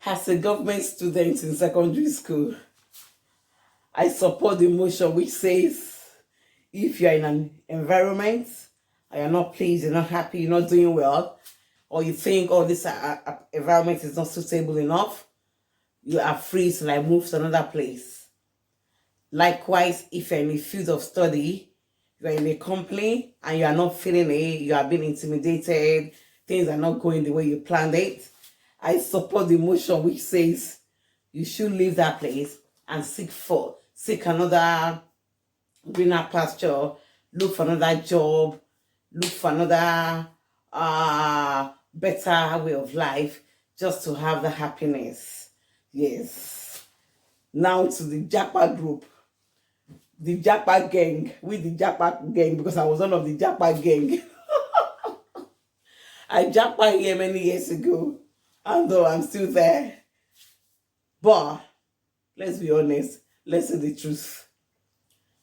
As a government student in secondary school, I support the motion which says if you're in an environment and you're not pleased, you're not happy, you're not doing well, or you think, oh, this environment is not suitable enough, you are free to like move to another place. Likewise, if you're in a field of study, you're in a company and you are not feeling it, you are being intimidated, things are not going the way you planned it, I support the motion which says you should leave that place and seek another greener pasture, look for another job, look for another better way of life, just to have the happiness. Yes. Now to the japa group, the japa gang, with the japa gang, because I was one of the japa gang. I japa here many years ago, although I'm still there. But let's be honest, let's say the truth.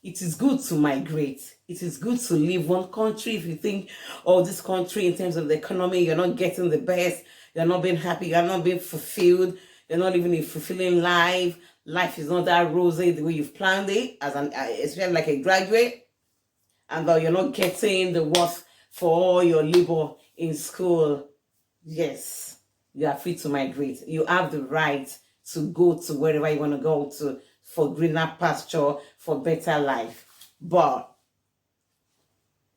It is good to migrate. It is good to leave one country if you think, oh, this country in terms of the economy, you're not getting the best, you're not being happy, you're not being fulfilled, you're not living a fulfilling life. Life is not that rosy the way you've planned it, especially like a graduate, and you're not getting the worth for all your labor in school. Yes, you are free to migrate. You have the right to go to wherever you want to go to for greener pasture, for better life. But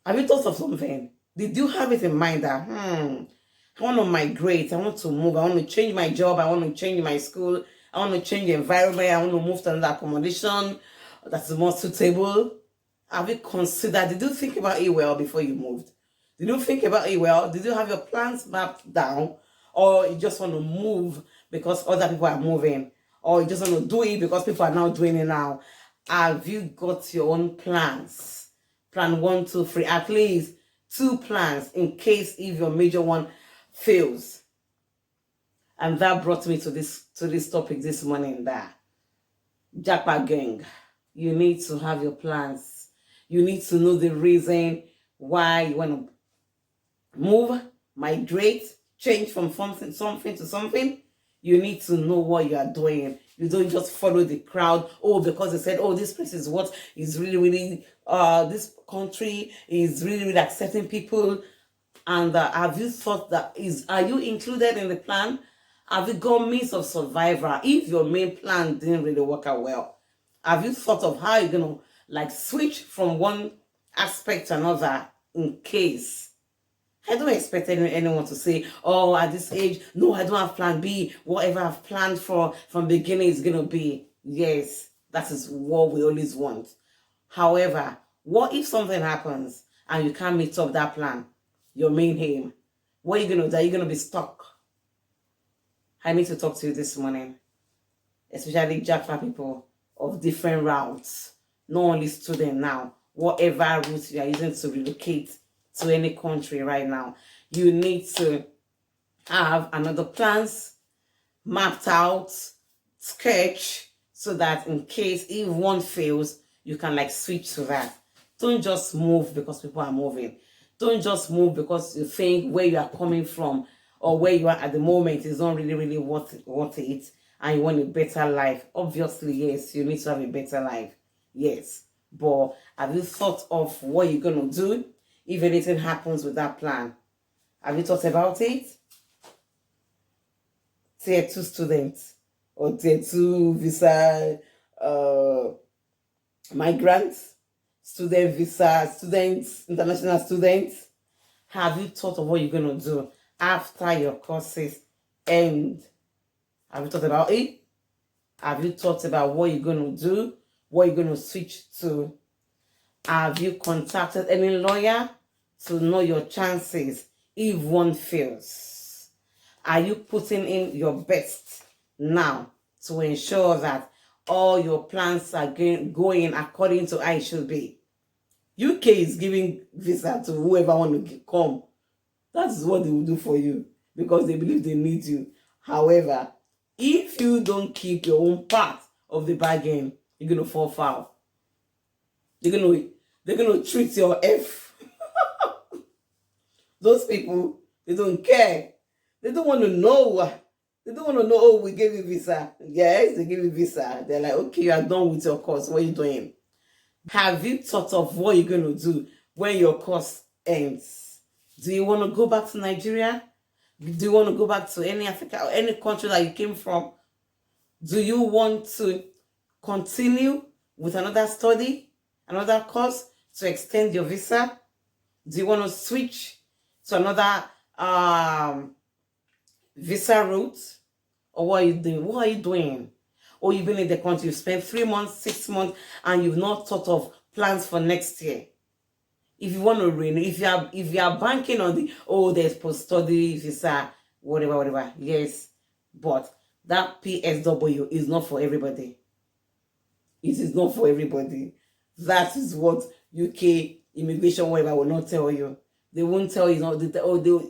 have you thought of something? Did you have it in mind that, I want to migrate, I want to move, I want to change my job, I want to change my school, I want to change the environment, I want to move to another accommodation that's more suitable? Have you considered, did you think about it well before you moved? Did you think about it well? Did you have your plans mapped down? Or you just want to move because other people are moving? Or you just want to do it because people are now doing it now? Have you got your own plans? Plan 1, 2, 3, at least 2 plans in case if your major one fails. And that brought me to this topic this morning, that Japa gang, you need to have your plans. You need to know the reason why you want to move, migrate, change from something to something. You need to know what you are doing. You don't just follow the crowd. Oh, because they said, oh, this place is what is really, really, this country is really, really accepting people. And have you thought that are you included in the plan? Have you got means of survival if your main plan didn't really work out well? Have you thought of how you're going to like switch from one aspect to another in case? I don't expect anyone to say, oh, at this age, no, I don't have plan B. Whatever I've planned for from beginning is going to be. Yes, that is what we always want. However, what if something happens and you can't meet up that plan, your main aim? What are you going to do? Are you going to be stuck? I need to talk to you this morning, especially Japa people of different routes, not only student now, whatever route you are using to relocate to any country right now. You need to have another plans mapped out, sketch, so that in case if one fails, you can like switch to that. Don't just move because people are moving. Don't just move because you think where you are coming from or where you are at the moment is not really, really worth it, and you want a better life. Obviously, yes, you need to have a better life. Yes. But have you thought of what you're going to do if anything happens with that plan? Have you thought about it? Tier 2 students or Tier 2 visa migrants, student visa, students, international students. Have you thought of what you're going to do after your courses end? Have you thought about it? Have you thought about what you're going to do? What you're going to switch to? Have you contacted any lawyer to know your chances if one fails? Are you putting in your best now to ensure that all your plans are going according to how it should be? UK is giving visa to whoever want to come. That's what they will do for you because they believe they need you. However, if you don't keep your own part of the bargain, you're going to fall foul. They're gonna treat your F. Those people, they don't care. They don't want to know. They don't want to know, oh, we gave you visa. Yes, they give you visa. They're like, okay, you are done with your course. What are you doing? Have you thought of what you're going to do when your course ends? Do you want to go back to Nigeria? Do you want to go back to any Africa or any country that you came from? Do you want to continue with another study, another course to extend your visa? Do you want to switch to another visa route? Or what are you doing? What are you doing? Or you've been in the country, you've spent 3 months, 6 months, and you've not thought of plans for next year. If you want to renew, if you are banking on the, oh, there's post-study visa, whatever, yes, but that PSW is not for everybody. It is not for everybody. That is what UK immigration, whatever, will not tell you. They won't tell you,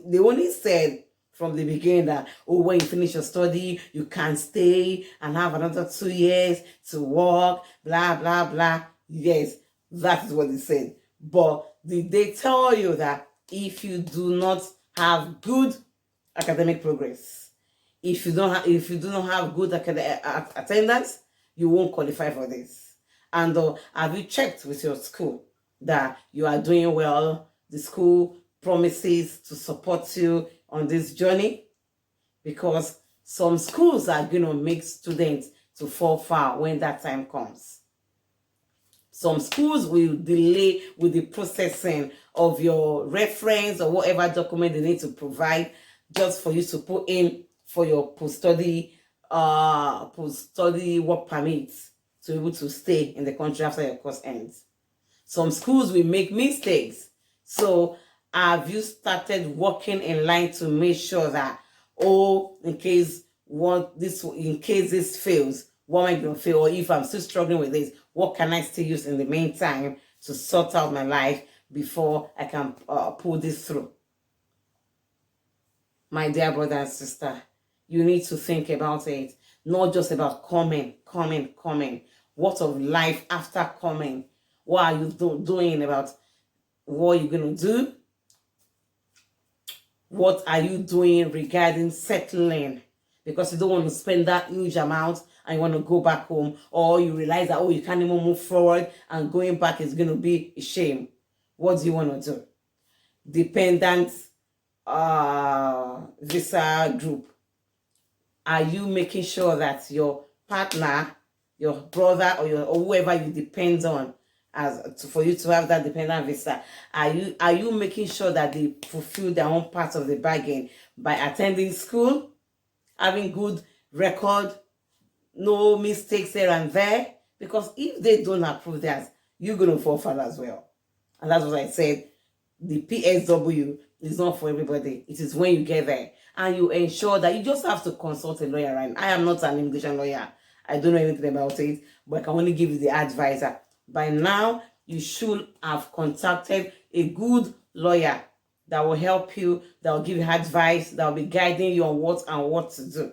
they only said from the beginning that, oh, when you finish your study, you can stay and have another 2 years to work, blah, blah, blah. Yes, that is what they said. But did they tell you that if you do not have good academic progress, if you do not have good attendance, you won't qualify for this? And have you checked with your school that you are doing well? The school promises to support you on this journey, because some schools are going to make students to fall far when that time comes. Some schools will delay with the processing of your reference or whatever document they need to provide just for you to put in for your post-study work permit to be able to stay in the country after your course ends. Some schools will make mistakes. So have you started working in line to make sure that, oh, in case this fails, what am I going to fail? Or if I'm still struggling with this, what can I still use in the meantime to sort out my life before I can pull this through? My dear brother and sister, you need to think about it. Not just about coming. What of life after coming? What are you doing about what you're going to do? What are you doing regarding settling? Because you don't want to spend that huge amount and you want to go back home, or you realize that, oh, you can't even move forward and going back is going to be a shame. What do you want to do? Dependent visa group. Are you making sure that your partner, your brother, or whoever you depend on for you to have that dependent visa, are you making sure that they fulfill their own part of the bargain by attending school, having good record, no mistakes here and there? Because if they don't approve that, you're going to fall foul as well. And that's what I said. The PSW is not for everybody. It is when you get there. And you ensure that you just have to consult a lawyer. Right? I am not an immigration lawyer. I don't know anything about it, but I can only give you the advisor. By now, you should have contacted a good lawyer that will help you, that will give you advice, that will be guiding you on what to do.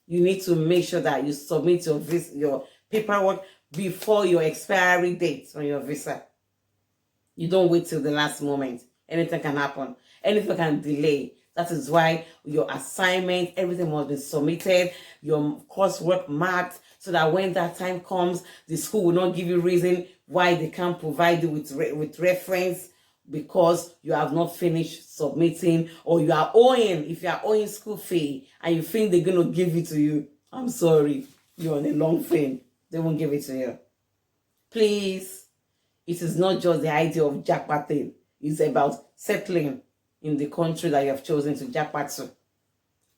You need to make sure that you submit your paperwork before your expiry date on your visa. You don't wait till the last moment. Anything can happen. Anything can delay. That is why your assignment, everything must be submitted, your coursework marked, so that when that time comes, the school will not give you reason why they can't provide you with reference, because you have not finished submitting, or you are owing. If you are owing school fee and you think they're going to give it to you, I'm sorry, you're on a long thing. They won't give it to you. Please, it is not just the idea of japa thing. It's about settling in the country that you have chosen to japa to.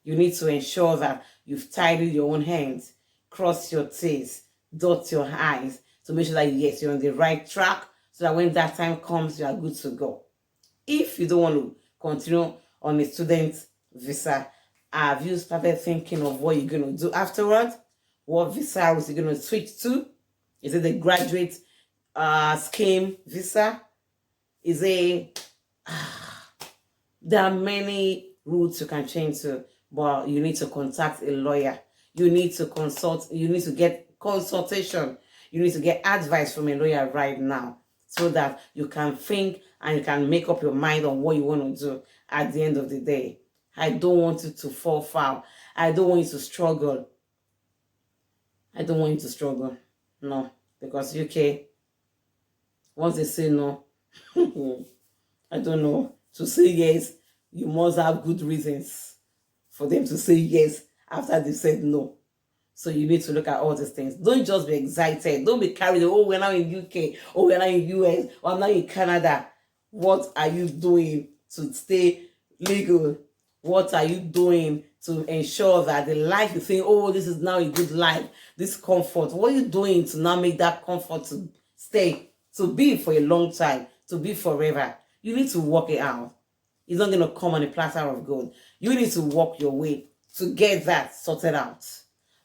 You need to ensure that you've tidied your own hands, cross your T's, dot your I's, to make sure that, yes, you're on the right track, so that when that time comes, you are good to go. If you don't want to continue on a student visa, have you started thinking of what you're going to do afterwards? What visa was you going to switch to? Is it the graduate scheme visa? Is it... there are many routes you can change to, but you need to contact a lawyer. You need to consult. You need to get consultation. You need to get advice from a lawyer right now, so that you can think and you can make up your mind on what you want to do at the end of the day. I don't want you to fall foul. I don't want you to struggle. I don't want you to struggle. No, because UK, once they say no, I don't know, to say yes, you must have good reasons for them to say yes after they said no. So you need to look at all these things. Don't just be excited. Don't be carried. Oh, we're now in UK. Oh, we're now in US. Or I'm now in Canada. What are you doing to stay legal? What are you doing to ensure that the life you think, oh, this is now a good life, this comfort? What are you doing to now make that comfort to stay, to be for a long time, to be forever? You need to work it out. It's not going to come on a platter of gold. You need to walk your way to get that sorted out.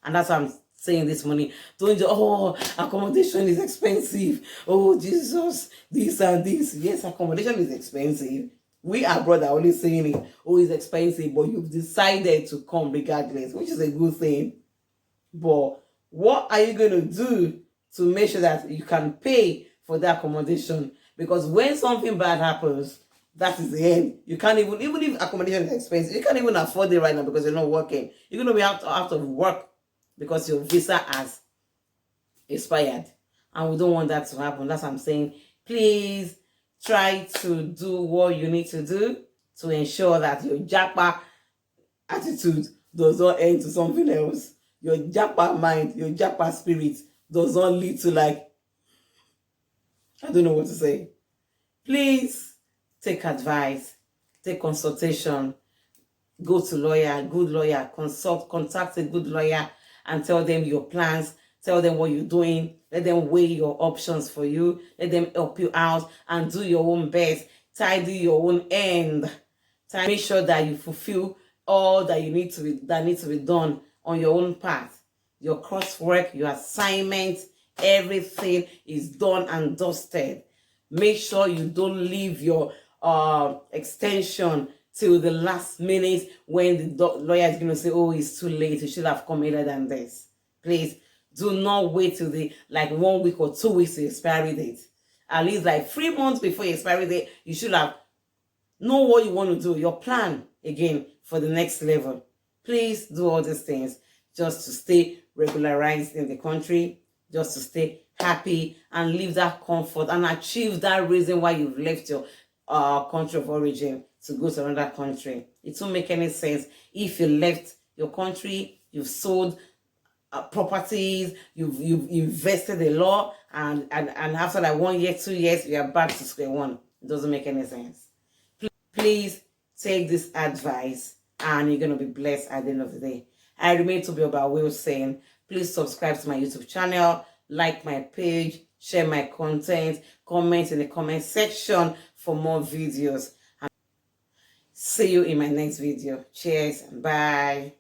And that's why I'm saying this morning. Don't just, oh, accommodation is expensive. Oh, Jesus, this and this. Yes, accommodation is expensive. We abroad are only saying it, oh, it's expensive, but you've decided to come regardless, which is a good thing. But what are you going to do to make sure that you can pay for the accommodation? Because when something bad happens, that is the end. You can't even if accommodation is expensive, you can't even afford it right now because you're not working. You're going to be out of work because your visa has expired. And we don't want that to happen. That's what I'm saying. Please try to do what you need to do to ensure that your japa attitude does not end to something else. Your japa mind, your japa spirit does not lead to, like, I don't know what to say. Please take advice, take consultation, go to lawyer, good lawyer, contact a good lawyer and tell them your plans, tell them what you're doing, let them weigh your options for you, let them help you out and do your own best, tidy your own end. Make sure that you fulfill all that needs to be done on your own path. Your coursework, your assignments, everything is done and dusted. Make sure you don't leave your extension till the last minute when the lawyer is going to say, oh, it's too late, you should have come earlier than this. Please do not wait till the 1 week or 2 weeks to expiry date. At least 3 months before your expiry date, you should have know what you want to do, your plan again for the next level. Please do all these things just to stay regularized in the country, just to stay happy and live that comfort and achieve that reason why you've left your country of origin to go to another country. It won't make any sense if you left your country, you've sold properties, you've invested a lot, and after 1 year, 2 years, you are back to square one. It doesn't make any sense. Please take this advice and you're going to be blessed at the end of the day. I remain to be about Will saying, please subscribe to my YouTube channel, like my page, share my content, comment in the comment section for more videos. See you in my next video. Cheers and bye.